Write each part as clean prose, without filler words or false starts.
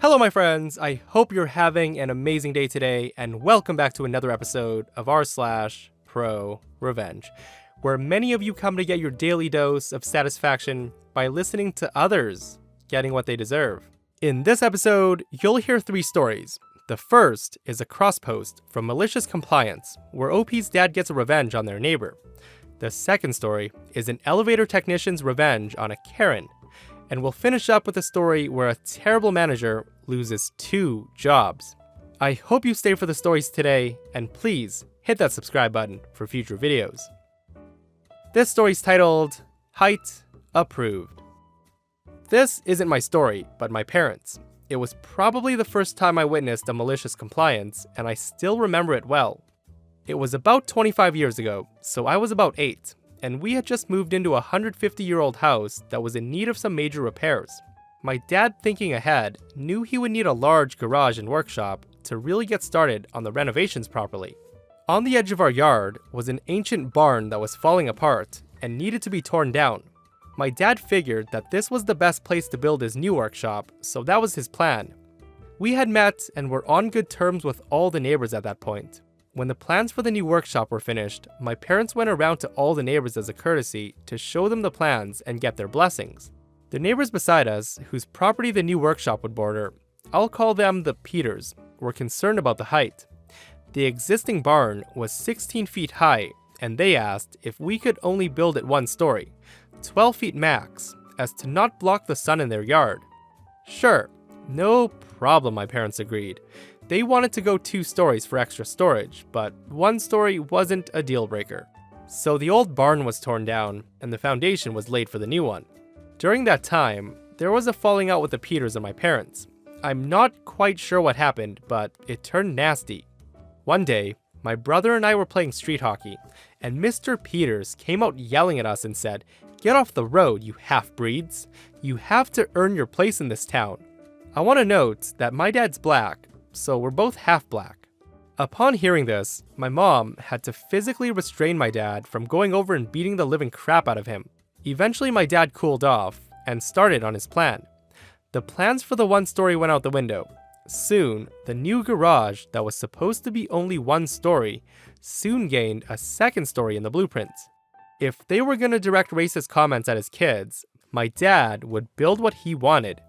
Hello, my friends. I hope you're having an amazing day today, and welcome back to another episode of r/ProRevenge, where many of you come to get your daily dose of satisfaction by listening to others getting what they deserve. In this episode, you'll hear 3 stories. The first is a cross post from Malicious Compliance, where OP's dad gets a revenge on their neighbor. The second story is an elevator technician's revenge on a Karen. And we'll finish up with a story where a terrible manager loses 2 jobs. I hope you stay for the stories today, and please hit that subscribe button for future videos. This story's titled, Height Approved. This isn't my story, but my parents'. It was probably the first time I witnessed a malicious compliance, and I still remember it well. It was about 25 years ago, so I was about 8. And we had just moved into a 150-year-old house that was in need of some major repairs. My dad, thinking ahead, knew he would need a large garage and workshop to really get started on the renovations properly. On the edge of our yard was an ancient barn that was falling apart and needed to be torn down. My dad figured that this was the best place to build his new workshop, so that was his plan. We had met and were on good terms with all the neighbors at that point. When the plans for the new workshop were finished, my parents went around to all the neighbors as a courtesy to show them the plans and get their blessings. The neighbors beside us, whose property the new workshop would border, I'll call them the Peters, were concerned about the height. The existing barn was 16 feet high, and they asked if we could only build it 1 story, 12 feet max, as to not block the sun in their yard. Sure, no problem, my parents agreed. They wanted to go 2 stories for extra storage, but 1 story wasn't a deal breaker. So the old barn was torn down, and the foundation was laid for the new one. During that time, there was a falling out with the Peters and my parents. I'm not quite sure what happened, but it turned nasty. One day, my brother and I were playing street hockey, and Mr. Peters came out yelling at us and said, "Get off the road, you half-breeds. You have to earn your place in this town." I want to note that my dad's black, so we're both half-black. Upon hearing this, my mom had to physically restrain my dad from going over and beating the living crap out of him. Eventually my dad cooled off and started on his plan. The plans for the 1 story went out the window. Soon, the new garage that was supposed to be only 1 story soon gained a 2nd story in the blueprints. If they were going to direct racist comments at his kids, my dad would build what he wanted.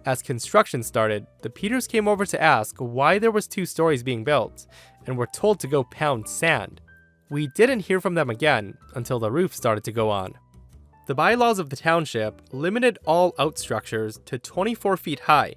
As construction started, the Peters came over to ask why there was 2 stories being built, and were told to go pound sand. We didn't hear from them again until the roof started to go on. The bylaws of the township limited all out structures to 24 feet high.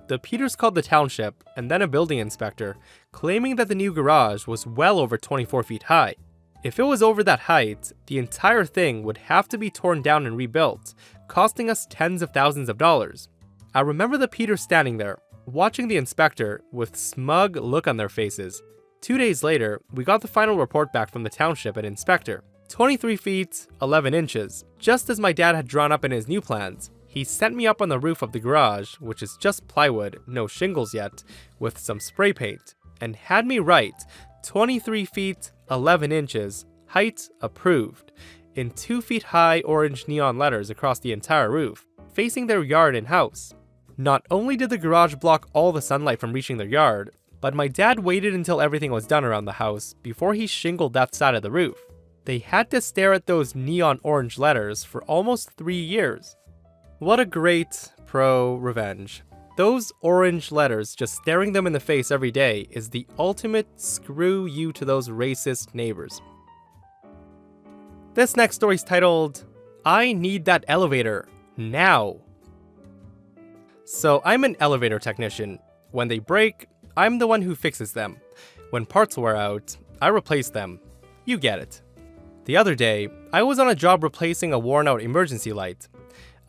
The Peters called the township and then a building inspector, claiming that the new garage was well over 24 feet high. If it was over that height, the entire thing would have to be torn down and rebuilt, costing us tens of thousands of dollars. I remember the Peters standing there, watching the inspector with smug look on their faces. 2 days later, we got the final report back from the township and inspector. 23 feet, 11 inches, just as my dad had drawn up in his new plans. He sent me up on the roof of the garage, which is just plywood, no shingles yet, with some spray paint, and had me write 23 feet, 11 inches, height approved, in 2 feet high orange neon letters across the entire roof, facing their yard and house. Not only did the garage block all the sunlight from reaching their yard, but my dad waited until everything was done around the house before he shingled that side of the roof. They had to stare at those neon orange letters for almost 3 years. What a great pro-revenge. Those orange letters, just staring them in the face every day, is the ultimate screw you to those racist neighbors. This next story's titled, I Need That Elevator Now. So I'm an elevator technician. When they break, I'm the one who fixes them. When parts wear out, I replace them. You get it. The other day, I was on a job replacing a worn-out emergency light.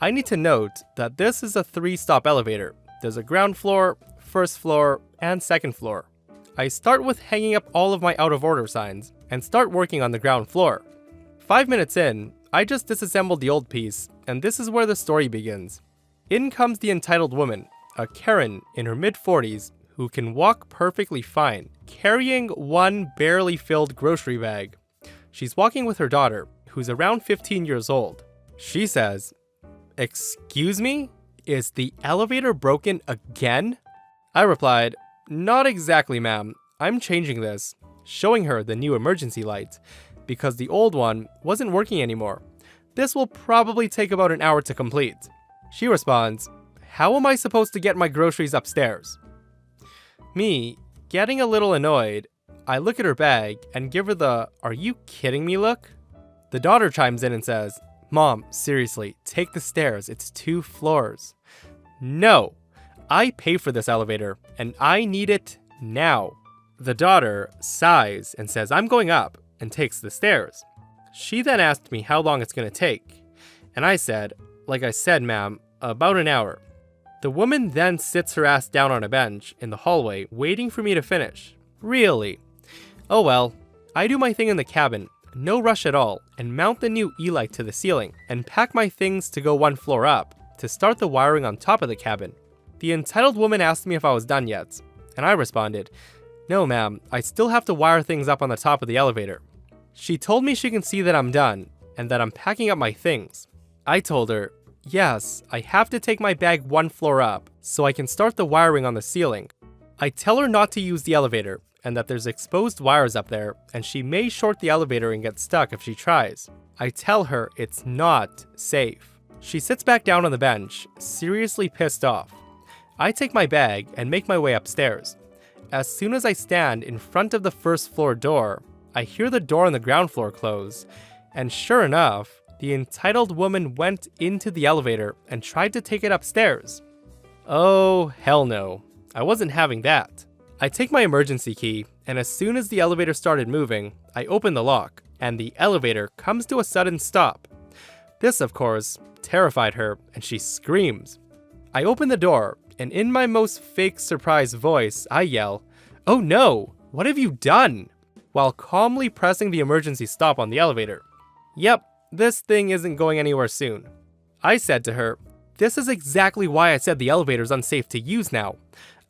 I need to note that this is a 3-stop elevator. There's a ground floor, 1st floor, and 2nd floor. I start with hanging up all of my out-of-order signs, and start working on the ground floor. 5 minutes in, I just disassembled the old piece, and this is where the story begins. In comes the entitled woman, a Karen in her mid-40s who can walk perfectly fine, carrying 1 barely filled grocery bag. She's walking with her daughter, who's around 15 years old. She says, "Excuse me? Is the elevator broken again?" I replied, "Not exactly, ma'am. I'm changing this," showing her the new emergency light, because the old one wasn't working anymore. "This will probably take about an hour to complete." She responds, "How am I supposed to get my groceries upstairs?" Me, getting a little annoyed, I look at her bag and give her the "are you kidding me" look. The daughter chimes in and says, "Mom, seriously, take the stairs, it's 2 floors. No, I pay for this elevator and I need it now. The daughter sighs and says, "I'm going up," and takes the stairs. She then asked me how long it's going to take, and I said, "Like I said, ma'am, about an hour." The woman then sits her ass down on a bench in the hallway waiting for me to finish. Really? Oh well, I do my thing in the cabin, no rush at all, and mount the new E-light to the ceiling, and pack my things to go 1 floor up, to start the wiring on top of the cabin. The entitled woman asked me if I was done yet, and I responded, "No ma'am, I still have to wire things up on the top of the elevator." She told me she can see that I'm done, and that I'm packing up my things. I told her, yes, I have to take my bag 1 floor up, so I can start the wiring on the ceiling. I tell her not to use the elevator, and that there's exposed wires up there, and she may short the elevator and get stuck if she tries. I tell her it's not safe. She sits back down on the bench, seriously pissed off. I take my bag and make my way upstairs. As soon as I stand in front of the 1st floor door, I hear the door on the ground floor close, and sure enough, the entitled woman went into the elevator and tried to take it upstairs. Oh, hell no. I wasn't having that. I take my emergency key, and as soon as the elevator started moving, I open the lock, and the elevator comes to a sudden stop. This, of course, terrified her, and she screams. I open the door, and in my most fake surprise voice, I yell, "Oh no, what have you done?" while calmly pressing the emergency stop on the elevator. Yep, this thing isn't going anywhere soon. I said to her, "This is exactly why I said the elevator's unsafe to use now.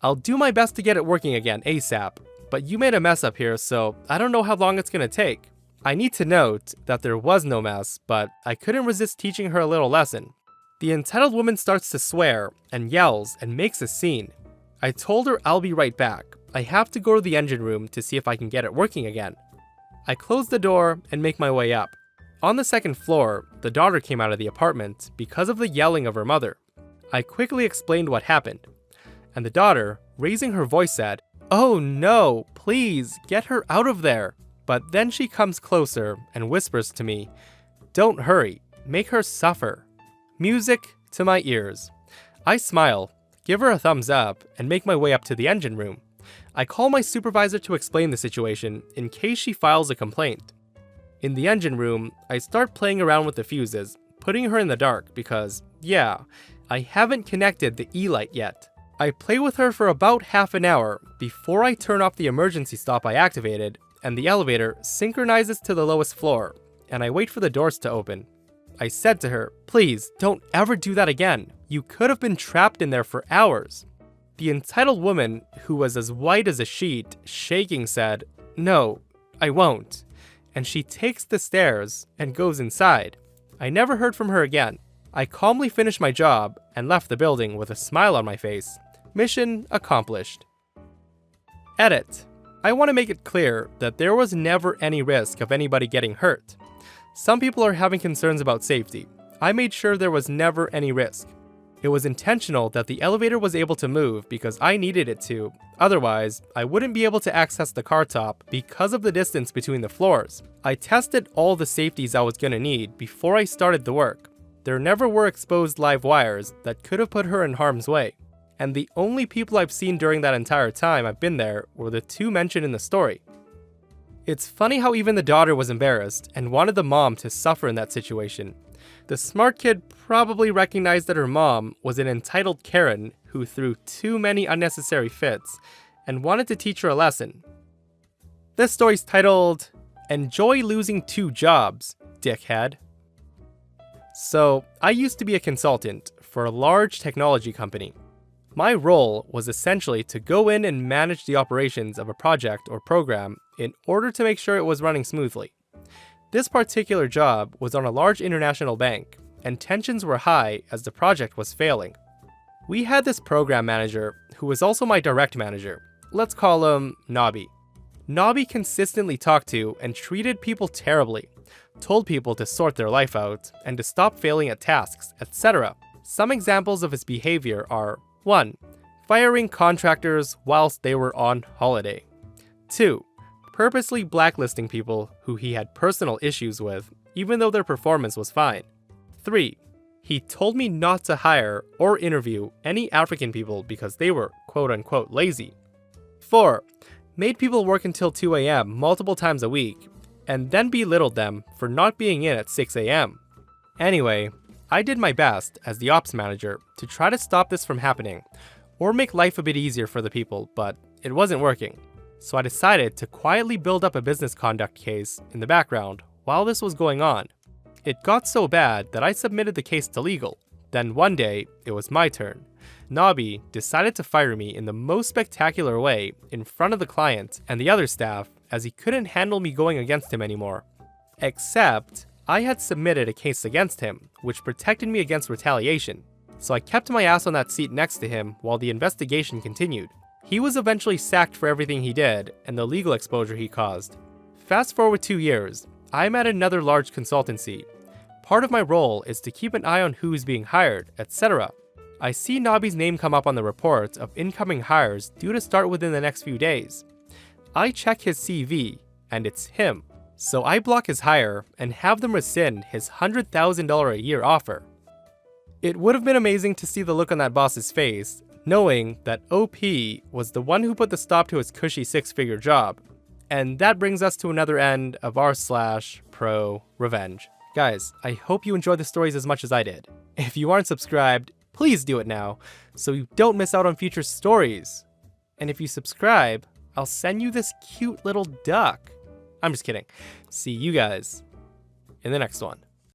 I'll do my best to get it working again ASAP, but you made a mess up here, so I don't know how long it's gonna take." I need to note that there was no mess, but I couldn't resist teaching her a little lesson. The entitled woman starts to swear and yells and makes a scene. I told her I'll be right back. I have to go to the engine room to see if I can get it working again. I close the door and make my way up. On the 2nd floor, the daughter came out of the apartment because of the yelling of her mother. I quickly explained what happened, and the daughter, raising her voice, said, "Oh no, please, get her out of there." But then she comes closer and whispers to me, "Don't hurry, make her suffer." Music to my ears. I smile, give her a thumbs up, and make my way up to the engine room. I call my supervisor to explain the situation in case she files a complaint. In the engine room, I start playing around with the fuses, putting her in the dark because, yeah, I haven't connected the E-light yet. I play with her for about half an hour before I turn off the emergency stop I activated, and the elevator synchronizes to the lowest floor, and I wait for the doors to open. I said to her, "Please, don't ever do that again. You could have been trapped in there for hours." The entitled woman, who was as white as a sheet, shaking, said, "No, I won't." And she takes the stairs and goes inside. I never heard from her again. I calmly finished my job and left the building with a smile on my face. Mission accomplished. Edit. I want to make it clear that there was never any risk of anybody getting hurt. Some people are having concerns about safety. I made sure there was never any risk. It was intentional that the elevator was able to move because I needed it to. Otherwise, I wouldn't be able to access the car top because of the distance between the floors. I tested all the safeties I was going to need before I started the work. There never were exposed live wires that could have put her in harm's way. And the only people I've seen during that entire time I've been there were the 2 mentioned in the story. It's funny how even the daughter was embarrassed and wanted the mom to suffer in that situation. The smart kid probably recognized that her mom was an entitled Karen who threw too many unnecessary fits and wanted to teach her a lesson. This story's titled, "Enjoy Losing 2 Jobs, Dickhead." So, I used to be a consultant for a large technology company. My role was essentially to go in and manage the operations of a project or program in order to make sure it was running smoothly. This particular job was on a large international bank, and tensions were high as the project was failing. We had this program manager who was also my direct manager. Let's call him Nobby. Nobby consistently talked to and treated people terribly, told people to sort their life out, and to stop failing at tasks, etc. Some examples of his behavior are 1. Firing contractors whilst they were on holiday. 2. Purposely blacklisting people who he had personal issues with, even though their performance was fine. 3. He told me not to hire or interview any African people because they were quote-unquote lazy. 4. Made people work until 2 a.m. multiple times a week, and then belittled them for not being in at 6 a.m. Anyway, I did my best as the ops manager to try to stop this from happening, or make life a bit easier for the people, but it wasn't working. So I decided to quietly build up a business conduct case in the background while this was going on. It got so bad that I submitted the case to legal. Then one day, it was my turn. Nobby decided to fire me in the most spectacular way in front of the client and the other staff, as he couldn't handle me going against him anymore. Except, I had submitted a case against him, which protected me against retaliation. So I kept my ass on that seat next to him while the investigation continued. He was eventually sacked for everything he did and the legal exposure he caused. Fast forward 2 years, I'm at another large consultancy. Part of my role is to keep an eye on who's being hired, etc. I see Nobby's name come up on the report of incoming hires due to start within the next few days. I check his CV, and it's him. So I block his hire and have them rescind his $100,000 a year offer. It would have been amazing to see the look on that boss's face, knowing that OP was the one who put the stop to his cushy 6-figure job. And that brings us to another end of r/ProRevenge. Guys, I hope you enjoyed the stories as much as I did. If you aren't subscribed, please do it now, so you don't miss out on future stories. And if you subscribe, I'll send you this cute little duck. I'm just kidding. See you guys in the next one.